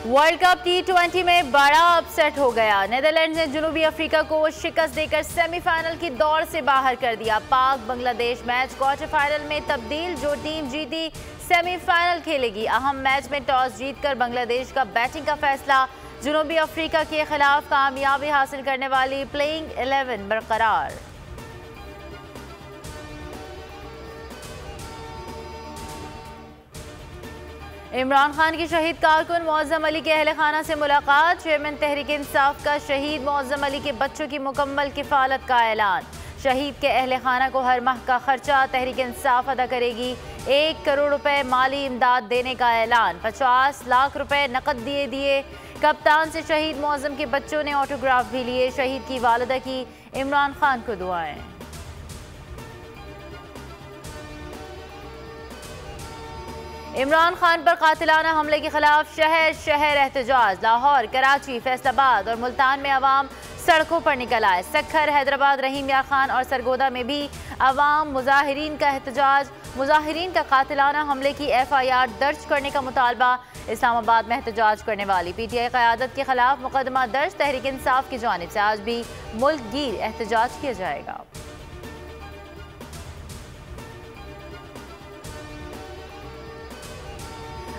World cup T20 में बड़ा upset हो गया। नीदरलैंड्स ने जनूबी अफ्रीका को शिकस्त देकर सेमीफाइनल की दौड़ से बाहर कर दिया। पाक बांग्लादेश मैच क्वार्टर फाइनल में तब्दील। जो टीम जीती सेमीफाइनल खेलेगी। अहम मैच में टॉस जीतकर बांग्लादेश का बैटिंग का फैसला। जनूबी अफ्रीका के खिलाफ कामयाबी हासिल करने वाली प्लेइंग 11 बरकरार। इमरान खान की शहीद कारकुन मुअज़्ज़म अली के अहले खाना से मुलाकात। चेयरमैन तहरीक इंसाफ का शहीद मुअज़्ज़म अली के बच्चों की मुकम्मल किफ़ालत का ऐलान। शहीद के अहले खाना को हर माह का खर्चा तहरीक इंसाफ अदा करेगी। 1 करोड़ रुपए माली इमदाद देने का ऐलान। 50 लाख रुपए नकद दिए। कप्तान से शहीद मुअज़्ज़म के बच्चों ने ऑटोग्राफ भी लिए। शहीद की वालिदा की इमरान खान को दुआएं। इमरान खान पर कातिलाना हमले के खिलाफ शहर शहर एहतजाज। लाहौर, कराची, फैसलाबाद और मुल्तान में अवाम सड़कों पर निकल आए। सखर, हैदराबाद, रहीम यार खान और सरगोदा में भी अवाम मुजाहिरीन का एहतजाज। मुजाहिरीन का कातिलाना हमले की FIR दर्ज करने का मुतालबा। इस्लामाबाद में एहतजाज करने वाली PTI क़यादत के खिलाफ मुकदमा दर्ज। तहरीक इंसाफ की जानिब से आज भी मुल्क गिर एहतजाज किया जाएगा।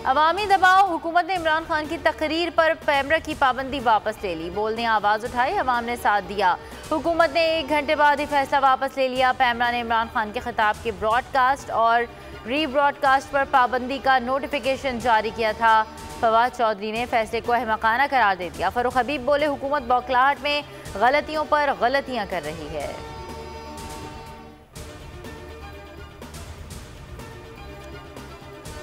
अवामी दबाव। हुकूमत ने इमरान खान की तकरीर पर कैमरा की पाबंदी वापस ले ली। बोलने आवाज़ उठाई, अवाम ने साथ दिया। हुकूमत ने 1 घंटे बाद ही फैसला वापस ले लिया। पैमरा ने इमरान खान के खिताब के ब्रॉडकास्ट और रीब्रॉडकास्ट पर पाबंदी का नोटिफिकेशन जारी किया था। फवाद चौधरी ने फैसले को अहमकाना करार दे दिया। फरूख हबीब बोले, हुकूमत बौखलाहट में गलतियों पर गलतियाँ कर रही है।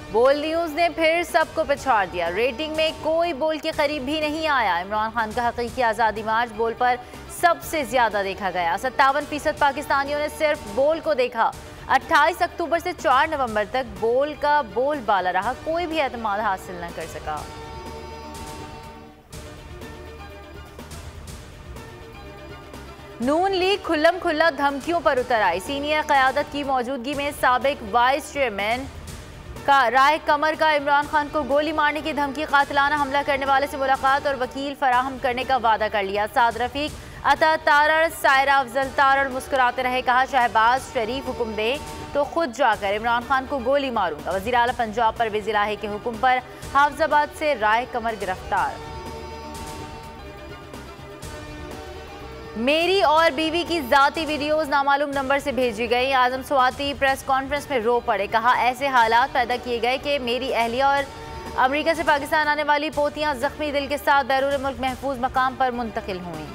बोल न्यूज़ ने फिर सबको पछाड़ दिया। रेटिंग में कोई बोल के करीब भी नहीं आया। इमरान खान का हकीकी आज़ादी मार्च बोल पर सबसे ज्यादा देखा गया। 57% पाकिस्तानियों ने सिर्फ बोल को देखा। 28 अक्टूबर से 4 नवंबर तक बोल का बोलबाला रहा। कोई भी एतमाद हासिल न कर सका। नून लीग खुल्लम खुल्ला धमकियों पर उतर आई। सीनियर क़यादत की मौजूदगी में साबिक वाइस चेयरमैन का राय कमर का इमरान खान को गोली मारने की धमकी, कातिलाना हमला करने वाले से मुलाकात और वकील फराहम करने का वादा कर लिया। साद रफीक, अता तारड़, सायरा अफजल तारड़ मुस्कुराते रहे। कहा, शहबाज शरीफ हुक्म दे तो खुद जाकर इमरान खान को गोली मारूंगा। वज़ीर आला पंजाब परवेज़ इलाही के हुक्म पर हाफिजाबाद से राय कमर गिरफ्तार। मेरी और बीवी की जाती वीडियोस नामालूम नंबर से भेजी गई। आजम स्वाति प्रेस कॉन्फ्रेंस में रो पड़े। कहा, ऐसे हालात पैदा किए गए कि मेरी अहलिया और अमेरिका से पाकिस्तान आने वाली पोतियां जख्मी दिल के साथ बैरून मुल्क महफूज मकाम पर मुंतकिल हुई।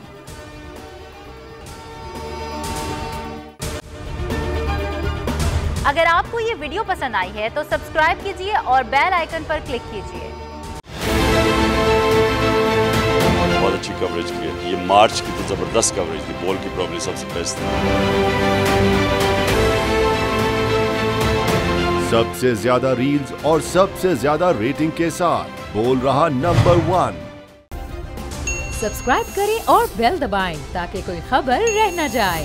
अगर आपको ये वीडियो पसंद आई है तो सब्सक्राइब कीजिए और बेल आइकन पर क्लिक कीजिए। बहुत अच्छी कवरेज की है। ये मार्च की तो जबरदस्त कवरेज थी। बॉल की प्रॉब्लम सबसे बेस्ट थी। सबसे ज्यादा रील्स और सबसे ज्यादा रेटिंग के साथ बोल रहा नंबर 1। सब्सक्राइब करें और बेल दबाएं ताकि कोई खबर रह न जाए।